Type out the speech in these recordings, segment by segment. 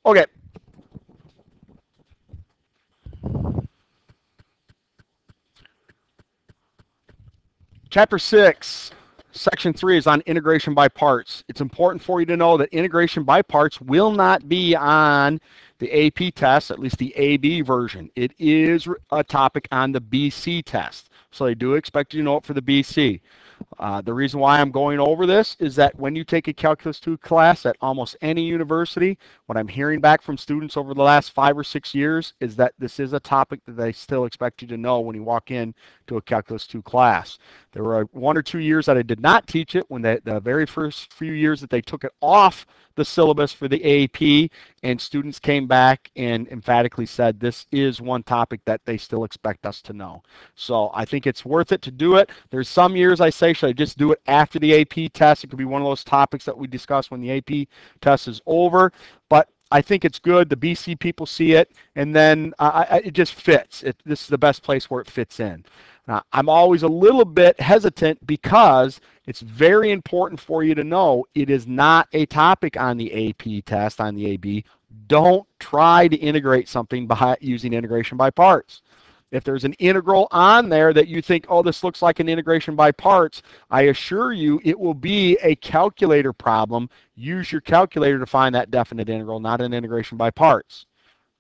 Okay. Chapter 6, Section 3 is on integration by parts. It's important for you to know that integration by parts will not be on the AP test, at least the AB version. It is a topic on the BC test. So they do expect you to know it for the BC. The reason why I'm going over this is that when you take a Calculus 2 class at almost any university, what I'm hearing back from students over the last 5 or 6 years is that this is a topic that they still expect you to know when you walk in to a Calculus 2 class. There were 1 or 2 years that I did not teach it when the very first few years that they took it off the syllabus for the AP, and students came back and emphatically said this is one topic that they still expect us to know. So I think it's worth it to do it. There's some years I say, should I just do it after the AP test? It could be one of those topics that we discuss when the AP test is over. But I think it's good. The BC people see it, and then it just fits. This is the best place where it fits in. I'm always a little bit hesitant because it's very important for you to know it is not a topic on the AP test, on the AB. Don't try to integrate something by using integration by parts. If there's an integral on there that you think, oh, this looks like an integration by parts, I assure you it will be a calculator problem. Use your calculator to find that definite integral, not an integration by parts.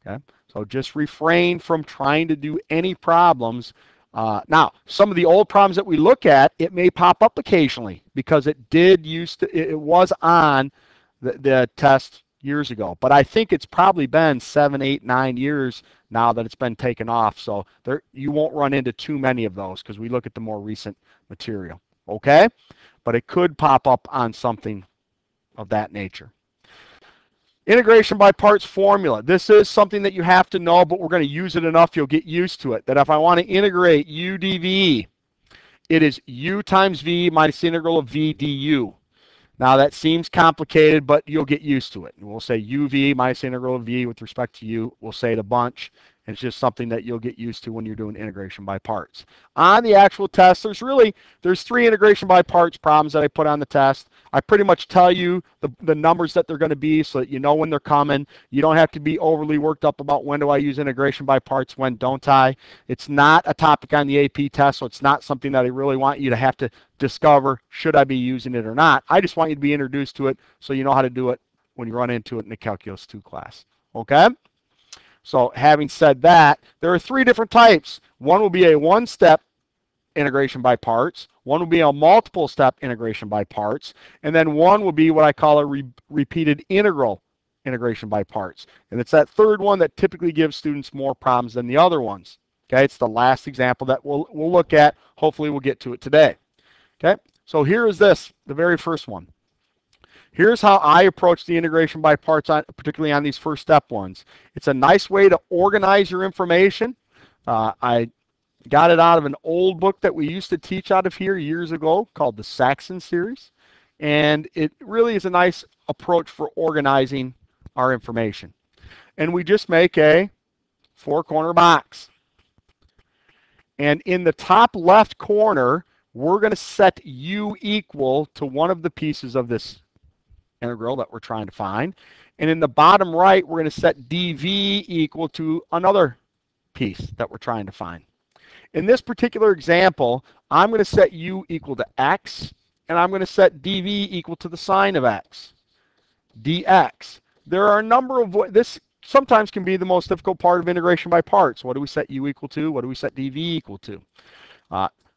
Okay? So just refrain from trying to do any problems. Now, some of the old problems that we look at, it may pop up occasionally because it was on the test years ago. But I think it's probably been 7, 8, 9 years now that it's been taken off. So you won't run into too many of those because we look at the more recent material. Okay? But it could pop up on something of that nature. Integration by parts formula. This is something that you have to know, but we're going to use it enough you'll get used to it. That if I want to integrate u dv, it is u times v minus the integral of v du. Now that seems complicated, but you'll get used to it. And we'll say uv minus the integral of v with respect to u. We'll say it a bunch. It's just something that you'll get used to when you're doing integration by parts. On the actual test, there's 3 integration by parts problems that I put on the test. I pretty much tell you the numbers that they're going to be so that you know when they're coming. You don't have to be overly worked up about when do I use integration by parts, when don't I. It's not a topic on the AP test, so it's not something that I really want you to have to discover, should I be using it or not. I just want you to be introduced to it so you know how to do it when you run into it in the Calculus 2 class. Okay? So having said that, there are 3 different types. One will be a one-step integration by parts. One will be a multiple-step integration by parts. And then one will be what I call a repeated integral integration by parts. And it's that third one that typically gives students more problems than the other ones. Okay, it's the last example that we'll look at. Hopefully we'll get to it today. Okay, so here is the very first one. Here's how I approach the integration by parts, particularly on these first step ones. It's a nice way to organize your information. I got it out of an old book that we used to teach out of here years ago called the Saxon series. And it really is a nice approach for organizing our information. And we just make a 4-corner box. And in the top left corner, we're going to set u equal to one of the pieces of this integral that we're trying to find. And in the bottom right, we're going to set dv equal to another piece that we're trying to find. In this particular example, I'm going to set u equal to x, and I'm going to set dv equal to the sine of x, dx. There are a number of this sometimes can be the most difficult part of integration by parts. What do we set u equal to? What do we set dv equal to?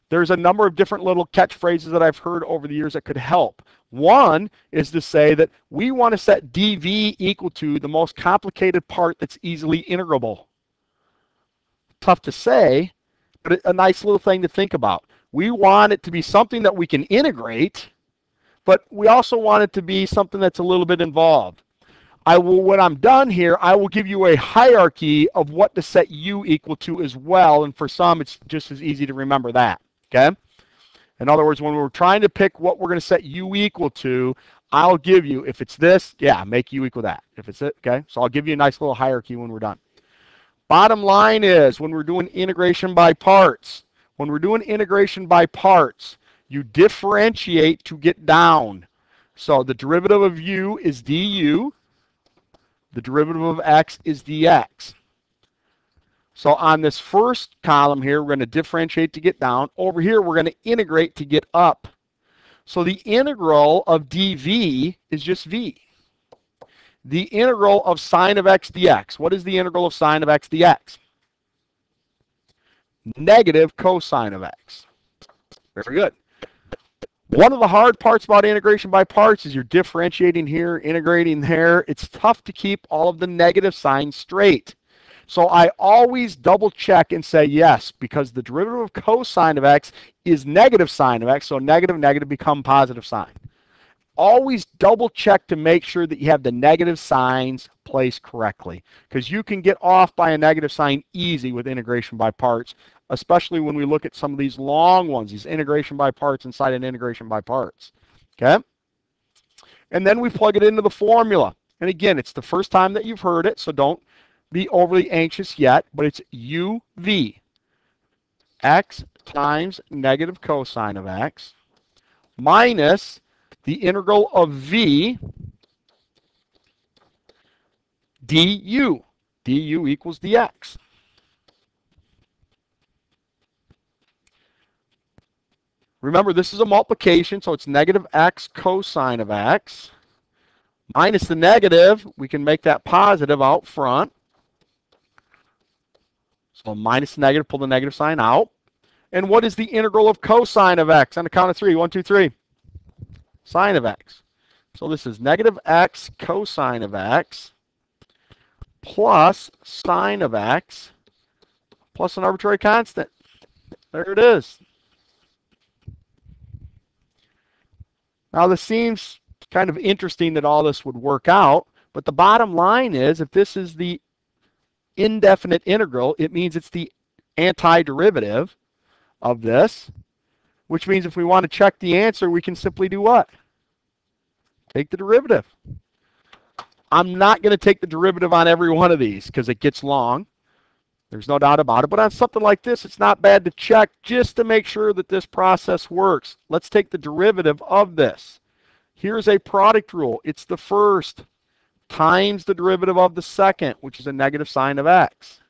There's a number of different little catchphrases that I've heard over the years that could help. One is to say that we want to set dv equal to the most complicated part that's easily integrable. Tough to say, but a nice little thing to think about. We want it to be something that we can integrate, but we also want it to be something that's a little bit involved. When I'm done here, I will give you a hierarchy of what to set u equal to as well, and for some, it's just as easy to remember that. Okay? In other words, when we're trying to pick what we're going to set u equal to, I'll give you, if it's this, yeah, make u equal that. If it's it, okay? So I'll give you a nice little hierarchy when we're done. Bottom line is, when we're doing integration by parts, you differentiate to get down. So the derivative of u is du. The derivative of x is dx. So on this first column here, we're going to differentiate to get down. Over here, we're going to integrate to get up. So the integral of dv is just v. The integral of sine of x dx. What is the integral of sine of x dx? Negative cosine of x. Very good. One of the hard parts about integration by parts is you're differentiating here, integrating there. It's tough to keep all of the negative signs straight. So I always double check and say yes, because the derivative of cosine of x is negative sine of x, so negative, negative become positive sine. Always double check to make sure that you have the negative signs placed correctly, because you can get off by a negative sign easy with integration by parts, especially when we look at some of these long ones, these integration by parts inside an integration by parts. Okay? And then we plug it into the formula. And again, it's the first time that you've heard it, so don't be overly anxious yet, but it's uv, x times negative cosine of x, minus the integral of v du. Du equals dx. Remember, this is a multiplication, so it's negative x cosine of x. Minus the negative, we can make that positive out front. So minus the negative, pull the negative sign out. And what is the integral of cosine of x? On the count of three. 1, 2, 3. Sine of x. So this is negative x cosine of x plus sine of x plus an arbitrary constant. There it is. Now this seems kind of interesting that all this would work out, but the bottom line is if this is the indefinite integral, it means it's the antiderivative of this, which means if we want to check the answer, we can simply do what? Take the derivative. I'm not going to take the derivative on every one of these because it gets long. There's no doubt about it. But on something like this, it's not bad to check just to make sure that this process works. Let's take the derivative of this. Here's a product rule. It's the first times the derivative of the second, which is a negative sine of x,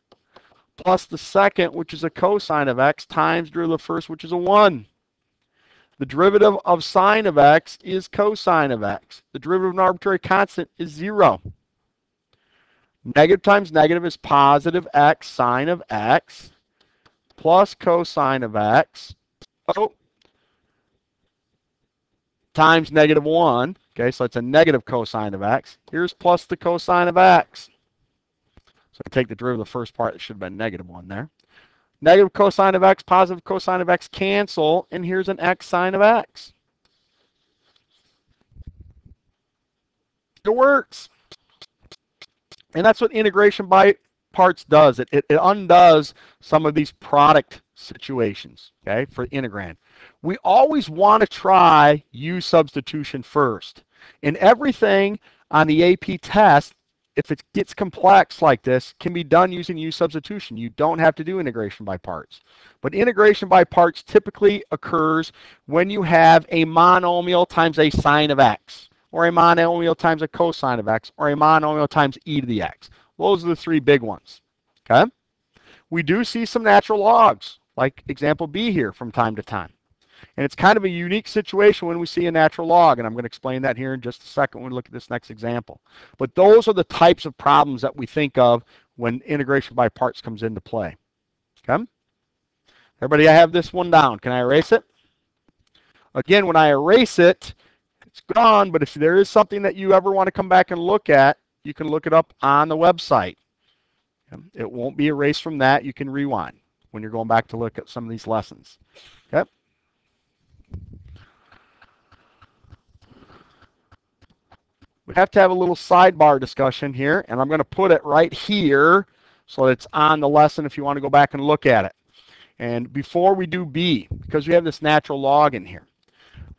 plus the second, which is a cosine of x, times derivative of the first, which is a 1. The derivative of sine of x is cosine of x. The derivative of an arbitrary constant is 0. Negative times negative is positive x sine of x plus cosine of x times negative 1. Okay, so it's a negative cosine of x. Here's plus the cosine of x. So I take the derivative of the first part. It should have been negative 1 there. Negative cosine of x, positive cosine of x cancel, and here's an x sine of x. It works. And that's what integration by parts does. It undoes some of these product situations, okay, for integrand. We always want to try U substitution first. And everything on the AP test, if it gets complex like this, can be done using U substitution. You don't have to do integration by parts. But integration by parts typically occurs when you have a monomial times a sine of x, or a monomial times a cosine of x, or a monomial times e to the x. Those are the three big ones. Okay? We do see some natural logs, like example B here from time to time. And it's kind of a unique situation when we see a natural log, and I'm going to explain that here in just a second when we look at this next example. But those are the types of problems that we think of when integration by parts comes into play. Okay? Everybody, I have this one down. Can I erase it? Again, when I erase it, it's gone, but if there is something that you ever want to come back and look at, you can look it up on the website. It won't be erased from that. You can rewind when you're going back to look at some of these lessons. Okay? We have to have a little sidebar discussion here, and I'm going to put it right here so it's on the lesson if you want to go back and look at it. And before we do B, because we have this natural log in here,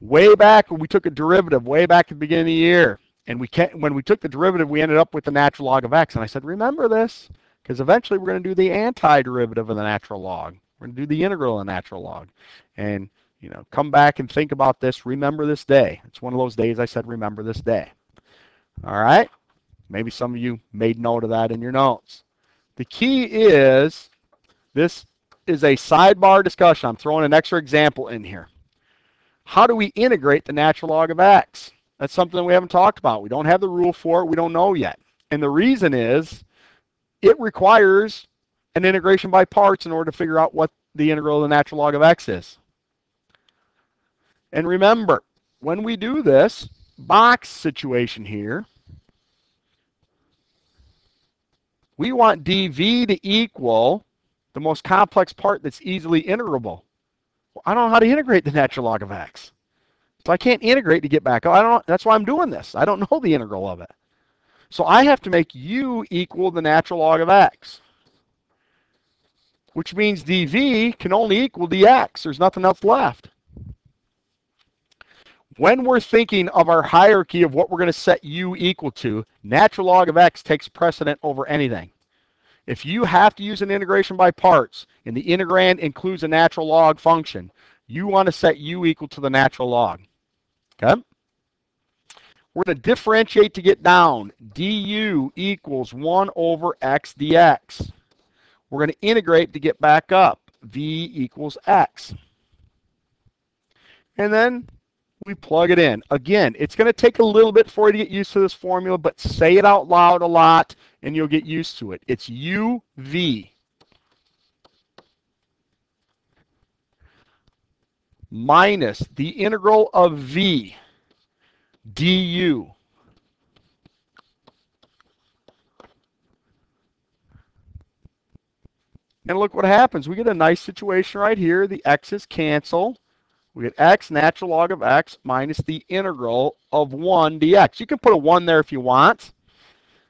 way back when we took a derivative, way back at the beginning of the year, and when we took the derivative, we ended up with the natural log of x. And I said, remember this, because eventually we're going to do the antiderivative of the natural log. We're going to do the integral of the natural log. And, you know, come back and think about this. Remember this day. It's one of those days I said, remember this day. All right? Maybe some of you made note of that in your notes. The key is, this is a sidebar discussion. I'm throwing an extra example in here. How do we integrate the natural log of x? That's something we haven't talked about. We don't have the rule for it. We don't know yet. And the reason is it requires an integration by parts in order to figure out what the integral of the natural log of x is. And remember, when we do this box situation here, we want dv to equal the most complex part that's easily integrable. Well, I don't know how to integrate the natural log of x. So I can't integrate to get back. I don't know. That's why I'm doing this. I don't know the integral of it. So I have to make u equal the natural log of x, which means dv can only equal dx. There's nothing else left. When we're thinking of our hierarchy of what we're going to set u equal to, natural log of x takes precedent over anything. If you have to use an integration by parts and the integrand includes a natural log function, you want to set u equal to the natural log. Okay? We're going to differentiate to get down. Du equals 1 over x dx. We're going to integrate to get back up. V equals x. And then we plug it in. Again, it's going to take a little bit for you to get used to this formula, but say it out loud a lot and you'll get used to it. It's uv minus the integral of v du. And look what happens. We get a nice situation right here. The x's cancel. We get x natural log of x minus the integral of 1 dx. You can put a 1 there if you want,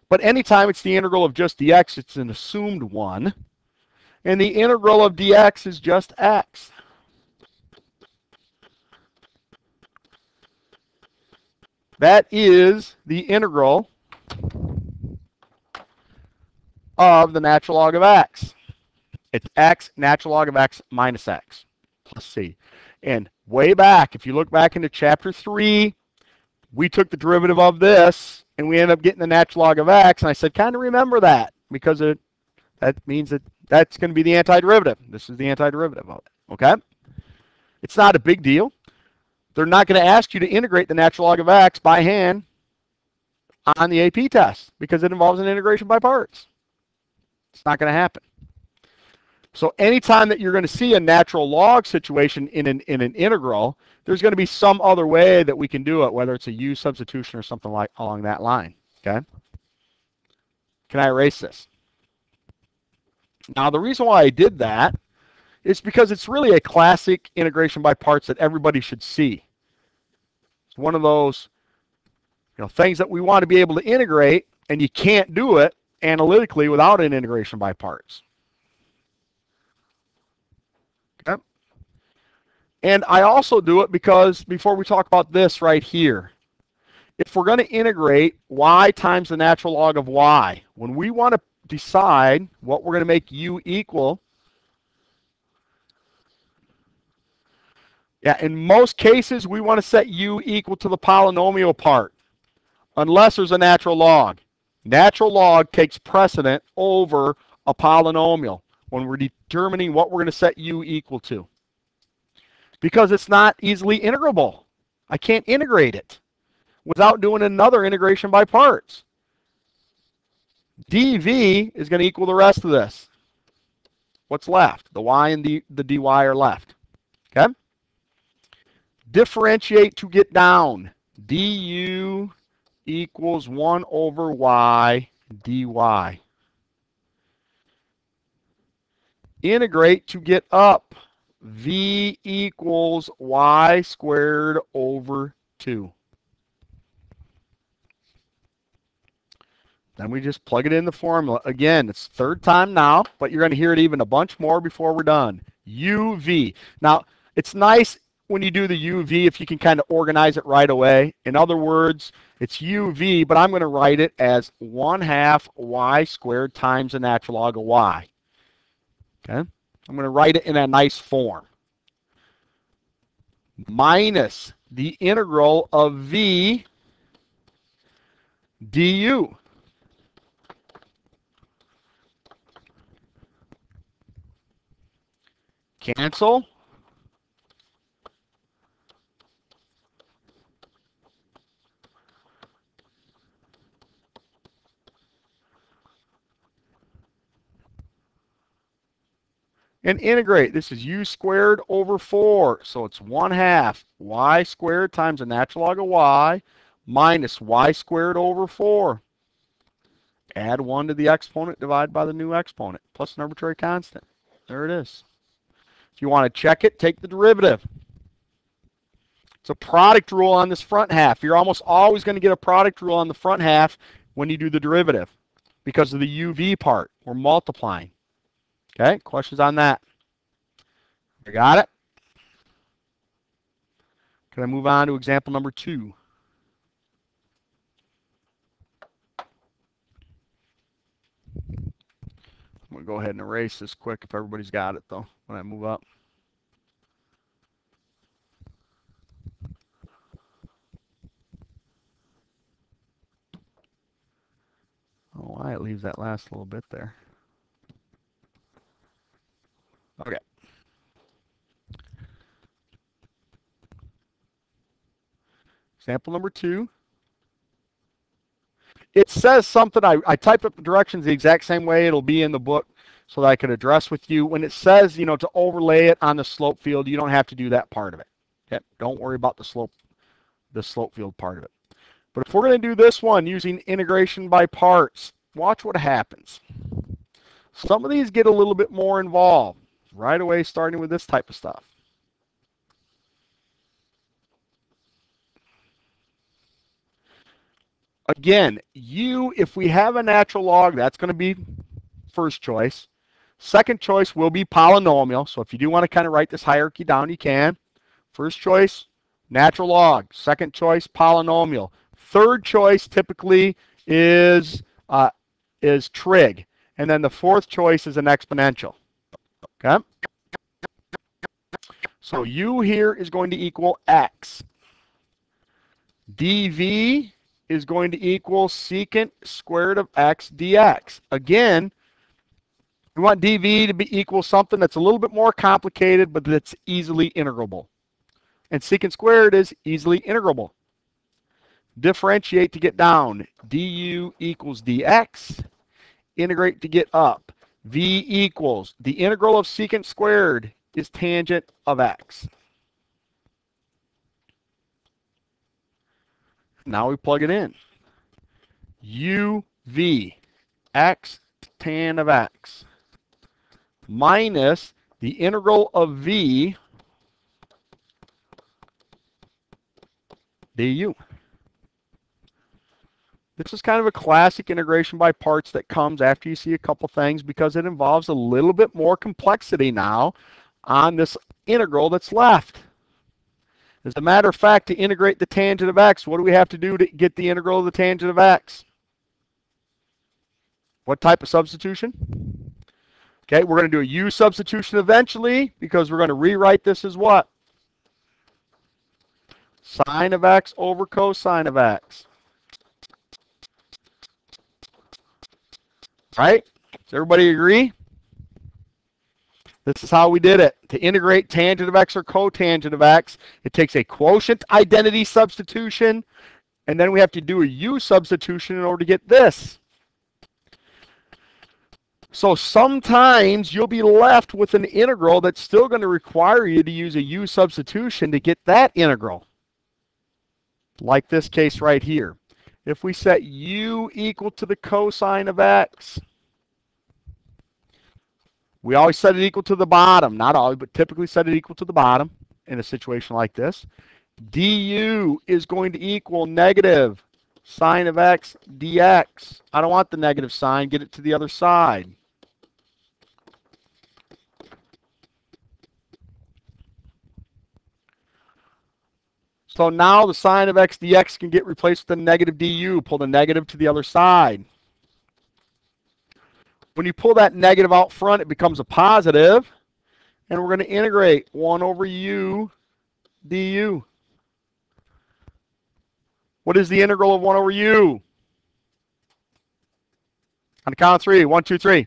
but anytime it's the integral of just dx, it's an assumed 1. And the integral of dx is just x. That is the integral of the natural log of x. It's x natural log of x minus x plus c. And way back, if you look back into chapter 3, we took the derivative of this, and we ended up getting the natural log of x. And I said, kind of remember that, because that means that that's going to be the antiderivative. This is the antiderivative of it. Okay? It's not a big deal. They're not going to ask you to integrate the natural log of x by hand on the AP test, because it involves an integration by parts. It's not going to happen. So anytime that you're going to see a natural log situation in an integral, there's going to be some other way that we can do it, whether it's a u substitution or something like along that line. Okay? Can I erase this? Now, the reason why I did that is because it's really a classic integration by parts that everybody should see. It's one of those, things that we want to be able to integrate, and you can't do it analytically without an integration by parts. Okay? And I also do it because, before we talk about this right here, if we're going to integrate y times the natural log of y, when we want to decide what we're going to make u equal, in most cases, we want to set u equal to the polynomial part, unless there's a natural log. Natural log takes precedent over a polynomial when we're determining what we're going to set u equal to, because it's not easily integrable. I can't integrate it without doing another integration by parts. dv is going to equal the rest of this. What's left? The y and the dy are left. Okay? Differentiate to get down. du equals 1 over y dy. Integrate to get up. V equals y squared over 2. Then we just plug it in the formula. Again, it's third time now, but you're going to hear it even a bunch more before we're done. uv. Now, it's nice when you do the uv if you can kind of organize it right away. In other words, it's uv, but I'm going to write it as 1/2 y squared times the natural log of y. Okay? I'm going to write it in a nice form. Minus the integral of v du. Cancel. And integrate. This is u squared over 4. So it's 1/2 y squared times the natural log of y minus y squared over 4. Add 1 to the exponent, divide by the new exponent, plus an arbitrary constant. There it is. If you want to check it, take the derivative. It's a product rule on this front half. You're almost always going to get a product rule on the front half when you do the derivative because of the UV part. We're multiplying. Okay, questions on that? You got it? Can I move on to example number 2? I'm going to go ahead and erase this quick if everybody's got it, though, when I move up. Oh, why it leaves that last little bit there. Okay. Example number 2. It says something, I typed up the directions the exact same way it'll be in the book so that I could address with you. When it says, to overlay it on the slope field, you don't have to do that part of it. Okay? Don't worry about the slope field part of it. But if we're going to do this one using integration by parts, watch what happens. Some of these get a little bit more involved right away, starting with this type of stuff. Again, if we have a natural log, that's going to be first choice. Second choice will be polynomial. So if you do want to kind of write this hierarchy down, you can. First choice, natural log. Second choice, polynomial. Third choice typically is trig. And then the fourth choice is an exponential. Okay? So u here is going to equal x. dv is going to equal secant squared of x dx. Again, we want dv to be equal something that's a little bit more complicated, but that's easily integrable. And secant squared is easily integrable. Differentiate to get down. du equals dx. Integrate to get up. V equals, the integral of secant squared is tangent of x. Now we plug it in. uv, x tan of x, minus the integral of v du. This is kind of a classic integration by parts that comes after you see a couple things because it involves a little bit more complexity now on this integral that's left. As a matter of fact, to integrate the tangent of x, what do we have to do to get the integral of the tangent of x? What type of substitution? Okay, we're going to do a u substitution eventually because we're going to rewrite this as what? Sine of x over cosine of x. Right? Does everybody agree? This is how we did it. To integrate tangent of x or cotangent of x, it takes a quotient identity substitution, and then we have to do a u substitution in order to get this. So sometimes you'll be left with an integral that's still going to require you to use a u substitution to get that integral. Like this case right here. If we set u equal to the cosine of x, we always set it equal to the bottom. Not always, but typically set it equal to the bottom in a situation like this. Du is going to equal negative sine of x dx. I don't want the negative sign. Get it to the other side. So now the sine of x dx can get replaced with a negative du. Pull the negative to the other side. When you pull that negative out front, it becomes a positive, and we're going to integrate 1 over u du. What is the integral of 1 over u? On the count of 3. 1, 2, 3.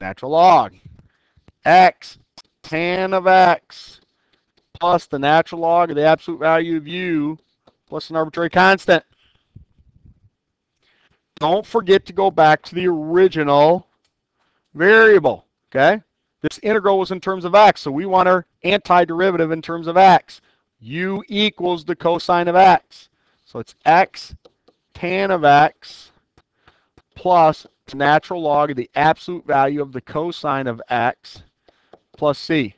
Natural log. X tan of x plus the natural log of the absolute value of u plus an arbitrary constant. Don't forget to go back to the original variable, okay? This integral was in terms of x, so we want our antiderivative in terms of x. U equals the cosine of x. So it's x tan of x plus the natural log of the absolute value of the cosine of x plus c.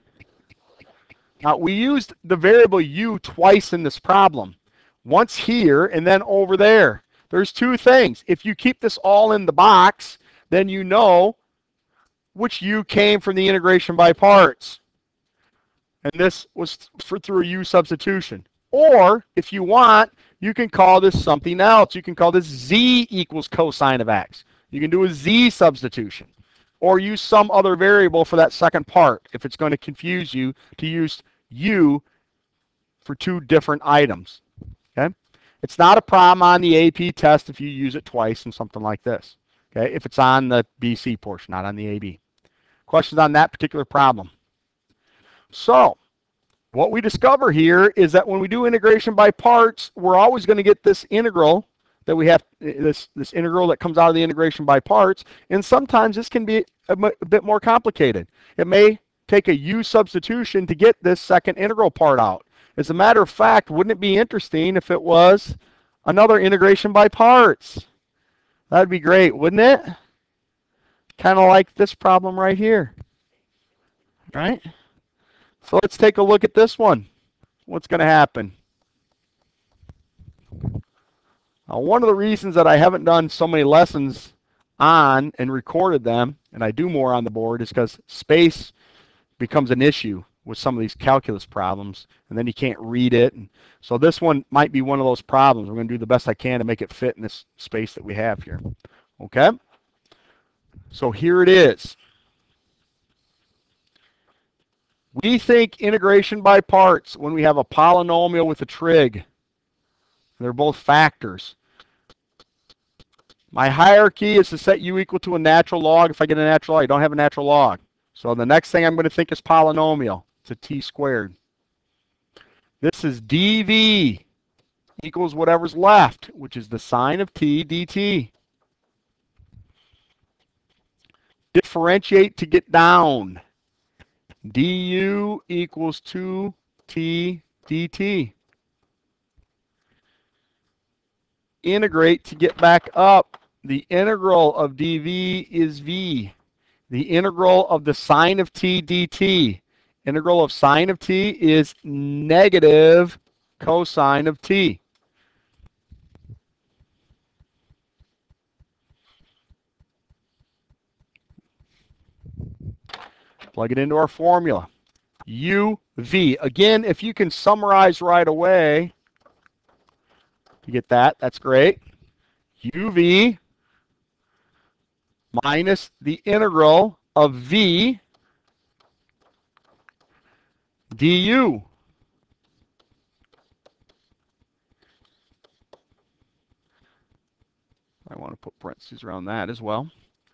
Now, we used the variable u twice in this problem. Once here and then over there. There's two things. If you keep this all in the box, then you know which u came from the integration by parts. And this was through a u substitution. Or, if you want, you can call this something else. You can call this z equals cosine of x. You can do a z substitution. Or use some other variable for that second part if it's going to confuse you to use u for two different items. Okay? It's not a problem on the AP test if you use it twice in something like this. Okay? If it's on the BC portion, not on the AB. Questions on that particular problem? So, what we discover here is that when we do integration by parts, we're always going to get this integral that we have, this integral that comes out of the integration by parts, and sometimes this can be a bit more complicated. It may take a u substitution to get this second integral part out. As a matter of fact, wouldn't it be interesting if it was another integration by parts? That'd be great, wouldn't it? Kind of like this problem right here, right? So let's take a look at this one. What's going to happen? Now, one of the reasons that I haven't done so many lessons on and recorded them, and I do more on the board, is because space becomes an issue with some of these calculus problems, and then you can't read it. And so this one might be one of those problems. We're going to do the best I can to make it fit in this space that we have here. Okay? So here it is. We think integration by parts when we have a polynomial with a trig. They're both factors. My hierarchy is to set u equal to a natural log. If I get a natural log, I don't have a natural log. So the next thing I'm going to think is polynomial. It's a t squared. This is dv equals whatever's left, which is the sine of t dt. Differentiate to get down. du equals 2t dt. Integrate to get back up. The integral of dv is v. The integral of the sine of t dt. Integral of sine of t is negative cosine of t. Plug it into our formula. uv. Again, if you can summarize right away, you get that, that's great. uv minus the integral of v du. I want to put parentheses around that as well.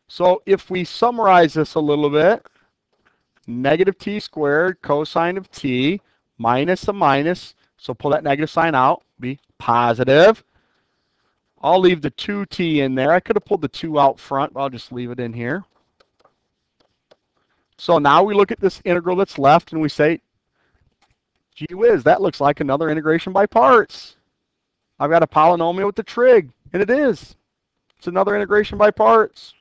So if we summarize this a little bit, negative t squared cosine of t minus a minus, so pull that negative sign out, be positive. I'll leave the 2t in there. I could have pulled the 2 out front, but I'll just leave it in here. So now we look at this integral that's left and we say, gee whiz, that looks like another integration by parts. I've got a polynomial with the trig, and it is. It's another integration by parts.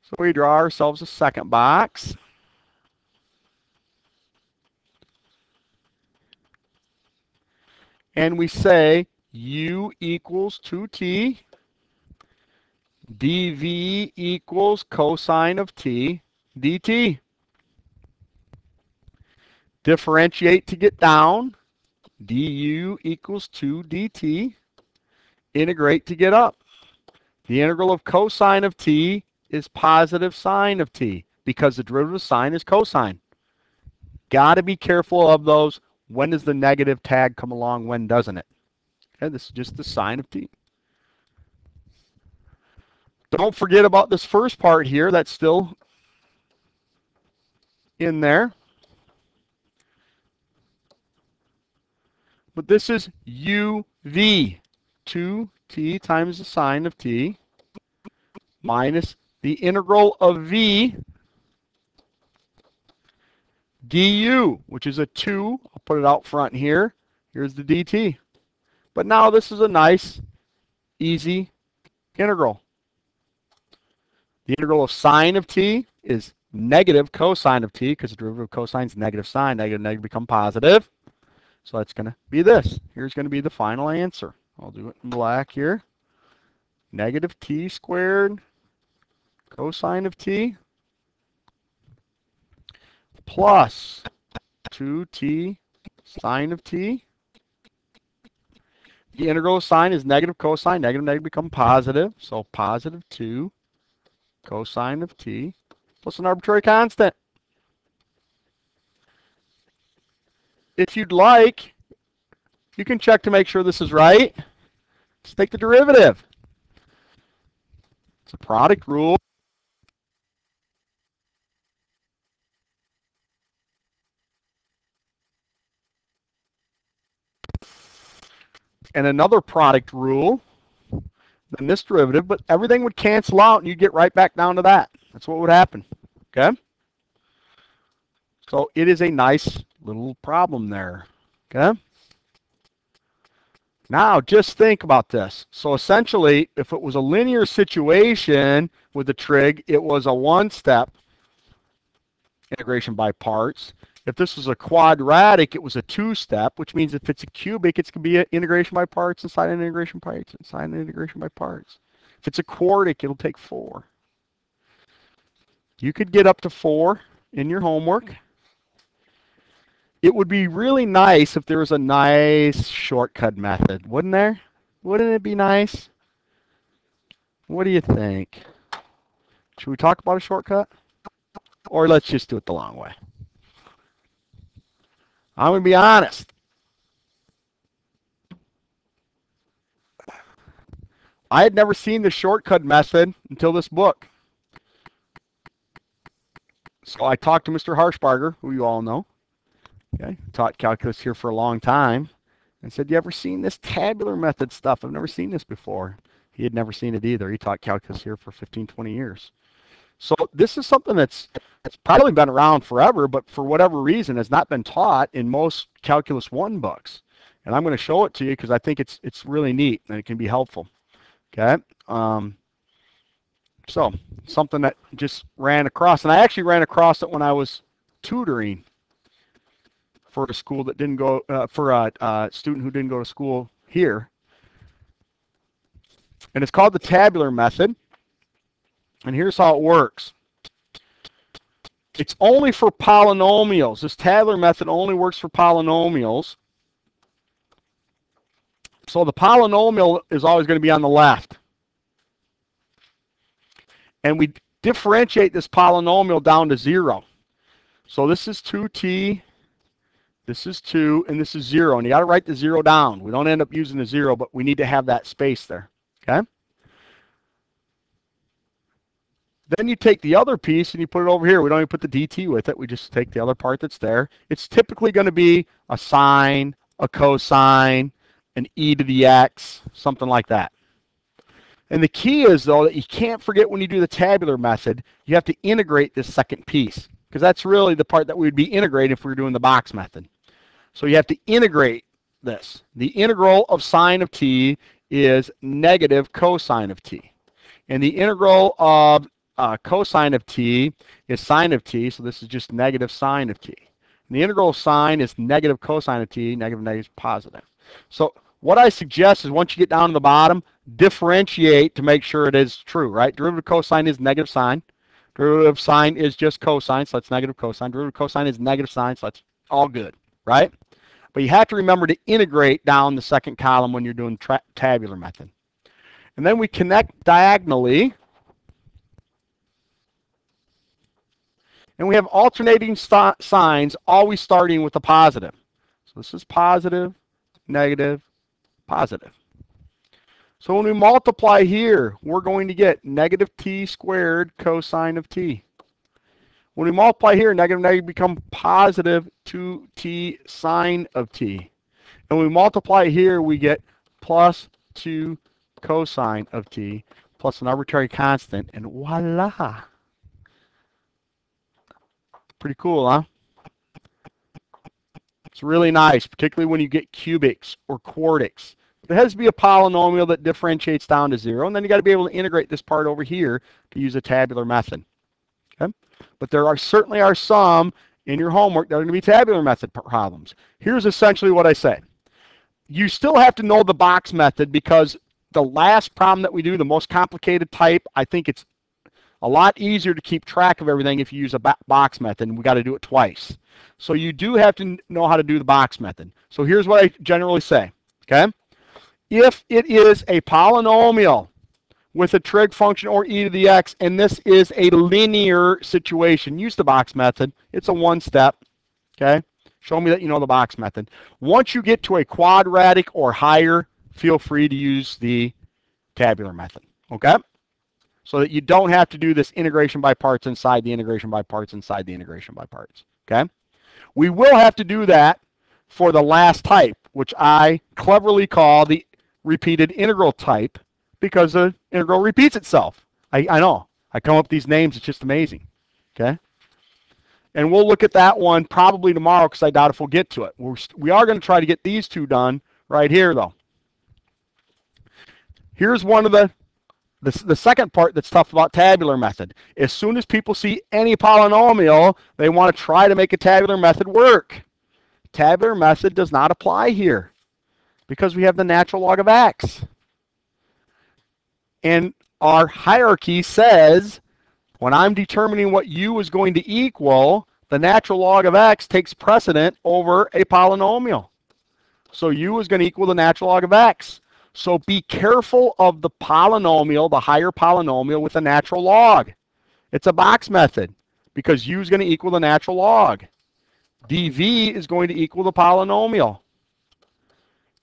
So we draw ourselves a second box. And we say u equals 2t, dv equals cosine of t dt. Differentiate to get down. du equals 2 dt. Integrate to get up. The integral of cosine of t is positive sine of t because the derivative of sine is cosine. Got to be careful of those. When does the negative tag come along? When doesn't it? Okay, this is just the sine of t. Don't forget about this first part here. That's still in there. But this is uv, 2t times the sine of t, minus the integral of v du, which is a 2. I'll put it out front here. Here's the dt. But now this is a nice, easy integral. The integral of sine of t is negative cosine of t, because the derivative of cosine is negative sine. Negative, negative become positive. So that's going to be this. Here's going to be the final answer. I'll do it in black here. Negative t squared cosine of t plus 2t sine of t. The integral of sine is negative cosine. Negative, negative become positive. So positive 2 cosine of t plus an arbitrary constant. If you'd like, you can check to make sure this is right. Just take the derivative. It's a product rule. And another product rule than this derivative, but everything would cancel out and you'd get right back down to that. That's what would happen. Okay? So it is a nice little problem there. Okay? Now just think about this. So essentially, if it was a linear situation with the trig, it was a one-step integration by parts. If this was a quadratic, it was a two-step, which means if it's a cubic, it's going to be an integration by parts inside an integration by parts inside an integration by parts. If it's a quartic, it'll take 4. You could get up to 4 in your homework. It would be really nice if there was a nice shortcut method, wouldn't there? Wouldn't it be nice? What do you think? Should we talk about a shortcut? Or let's just do it the long way? I'm going to be honest. I had never seen the shortcut method until this book. So I talked to Mr. Harshbarger, who you all know. Okay, taught calculus here for a long time, and said, you ever seen this tabular method stuff? I've never seen this before. He had never seen it either. He taught calculus here for 15, 20 years. So this is something that's probably been around forever, but for whatever reason has not been taught in most Calculus 1 books. And I'm going to show it to you because I think it's really neat and it can be helpful. Okay. So something that just ran across, and I actually ran across it when I was tutoring for a school that didn't go, for a student who didn't go to school here. And it's called the tabular method. And here's how it works. It's only for polynomials. This tabular method only works for polynomials. So the polynomial is always going to be on the left. And we differentiate this polynomial down to 0. So this is 2t, this is 2, and this is 0. And you got to write the 0 down. We don't end up using the 0, but we need to have that space there. Okay? Then you take the other piece and you put it over here. We don't even put the dt with it. We just take the other part that's there. It's typically going to be a sine, a cosine, an e to the x, something like that. And the key is, though, that you can't forget when you do the tabular method, you have to integrate this second piece, because that's really the part that we would be integrating if we were doing the box method. So you have to integrate this. The integral of sine of t is negative cosine of t. And the integral of cosine of t is sine of t, so this is just negative sine of t. And the integral of sine is negative cosine of t, negative, negative, positive. So what I suggest is once you get down to the bottom, differentiate to make sure it is true, right? Derivative of cosine is negative sine. Derivative of sine is just cosine, so that's negative cosine. Derivative of cosine is negative sine, so that's all good, right? But you have to remember to integrate down the second column when you're doing tabular method. And then we connect diagonally. And we have alternating signs, always starting with a positive. So this is positive, negative, positive. So when we multiply here, we're going to get negative t squared cosine of t. When we multiply here, negative negative become positive 2t sine of t. And when we multiply here, we get plus 2 cosine of t plus an arbitrary constant, and voila. Pretty cool, huh? It's really nice, particularly when you get cubics or quartics. It has to be a polynomial that differentiates down to 0, and then you got to be able to integrate this part over here to use a tabular method. Okay? But there certainly are some in your homework that are going to be tabular method problems. Here's essentially what I say. You still have to know the box method, because the last problem that we do, the most complicated type, I think it's a lot easier to keep track of everything if you use a box method, and we got to do it twice. So you do have to know how to do the box method. So here's what I generally say, okay? If it is a polynomial with a trig function or e to the x, and this is a linear situation, use the box method. It's a one-step, okay? Show me that you know the box method. Once you get to a quadratic or higher, feel free to use the tabular method, okay? So that you don't have to do this integration by parts inside the integration by parts inside the integration by parts, okay? We will have to do that for the last type, which I cleverly call the repeated integral type, because the integral repeats itself. I know. I come up with these names. It's just amazing, okay? And we'll look at that one probably tomorrow, because I doubt if we'll get to it. We are going to try to get these two done right here, though. Here's one of the second part that's tough about tabular method. As soon as people see any polynomial, they want to try to make a tabular method work. Tabular method does not apply here, because we have the natural log of x. And our hierarchy says, when I'm determining what u is going to equal, the natural log of x takes precedent over a polynomial. So u is going to equal the natural log of x. So be careful of the polynomial, the higher polynomial with a natural log. It's a box method, because u is going to equal the natural log. dv is going to equal the polynomial.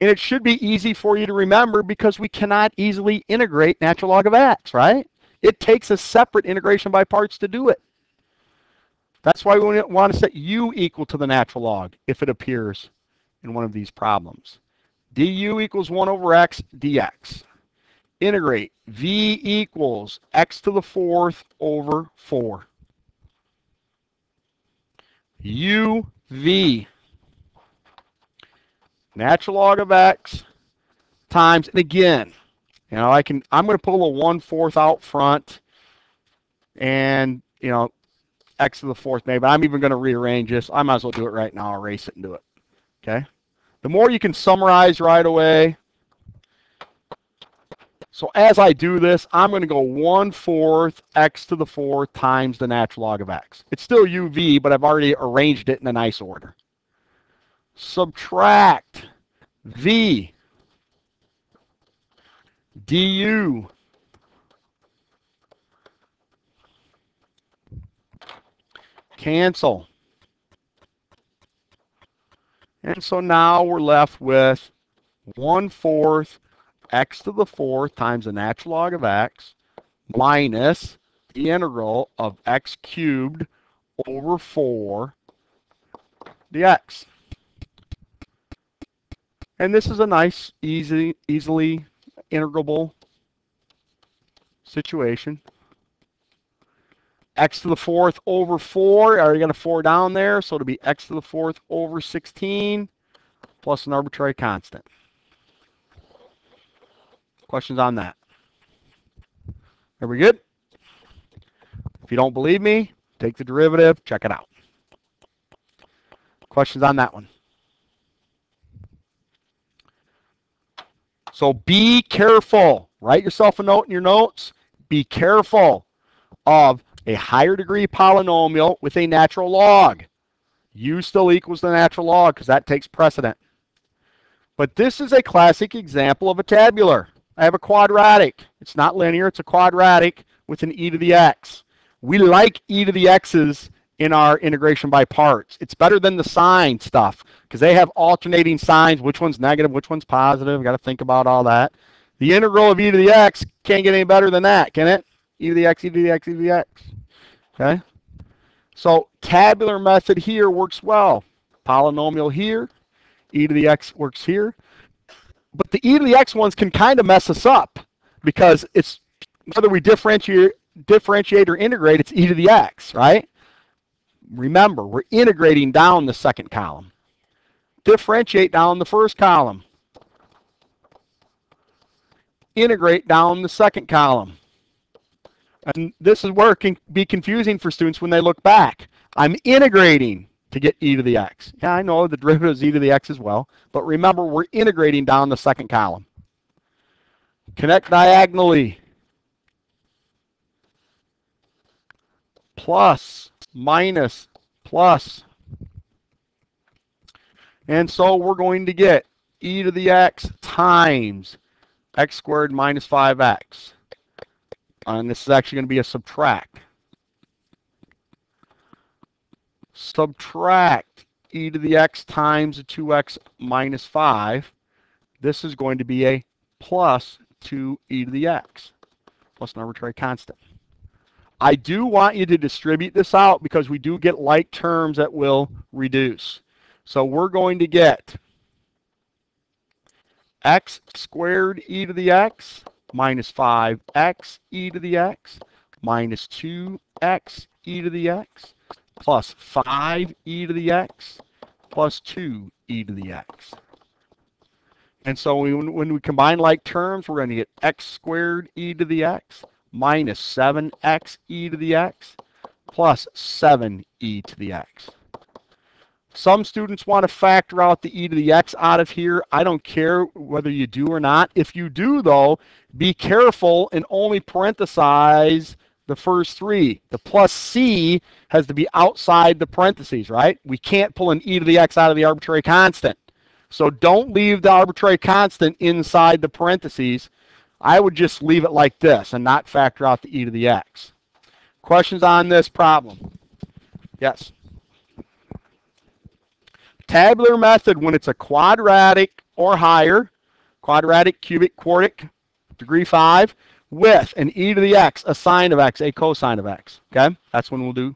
And it should be easy for you to remember, because we cannot easily integrate natural log of x, right? It takes a separate integration by parts to do it. That's why we want to set u equal to the natural log if it appears in one of these problems. du equals 1 over x dx. Integrate v equals x to the 4th over 4. uv, natural log of x times, and again, you know, I'm going to pull a 1/4 out front, and, you know, x to the 4th maybe. I'm even going to rearrange this. I might as well do it right now. Erase it and do it, okay? The more you can summarize right away. So as I do this, I'm going to go 1/4 x to the 4th times the natural log of x. It's still uv, but I've already arranged it in a nice order. Subtract v du cancel. And so now we're left with 1/4 x to the 4th times the natural log of x minus the integral of x cubed over 4 dx. And this is a nice, easily integrable situation. X to the 4th over 4. I already got a 4 down there, so it'll be x to the 4th over 16 plus an arbitrary constant. Questions on that? Are we good? If you don't believe me, take the derivative, check it out. Questions on that one? So be careful. Write yourself a note in your notes. Be careful of a higher degree polynomial with a natural log. U still equals the natural log because that takes precedent. But this is a classic example of a tabular. I have a quadratic. It's not linear. It's a quadratic with an e to the x. We like e to the x's in our integration by parts. It's better than the sign stuff because they have alternating signs. Which one's negative? Which one's positive? Got to think about all that. The integral of e to the x can't get any better than that, can it? E to the x, e to the x, e to the x. Okay? So tabular method here works well. Polynomial here, e to the x works here. But the e to the x ones can kind of mess us up because it's whether we differentiate or integrate, it's e to the x, right? Remember, we're integrating down the second column. Differentiate down the first column. Integrate down the second column. And this is where it can be confusing for students when they look back. I'm integrating to get e to the x. Yeah, I know the derivative is e to the x as well, but remember we're integrating down the second column. Connect diagonally. Plus, minus, plus. And so we're going to get e to the x times x squared minus 5x. And this is actually going to be a subtract. Subtract e to the x times 2x minus 5. This is going to be a plus 2e to the x, plus an arbitrary constant. I do want you to distribute this out because we do get like terms that will reduce. So we're going to get x squared e to the x minus 5x e to the x minus 2x e to the x plus 5 e to the x plus 2 e to the x. And so when we combine like terms, we're going to get x squared e to the x minus 7x e to the x plus 7e to the x. Some students want to factor out the e to the x out of here. I don't care whether you do or not. If you do, though, be careful and only parenthesize the first three. The plus c has to be outside the parentheses, right? We can't pull an e to the x out of the arbitrary constant. So don't leave the arbitrary constant inside the parentheses. I would just leave it like this and not factor out the e to the x. Questions on this problem? Yes. Tabular method when it's a quadratic or higher, quadratic, cubic, quartic, degree 5, with an e to the x, a sine of x, a cosine of x. Okay? That's when we'll do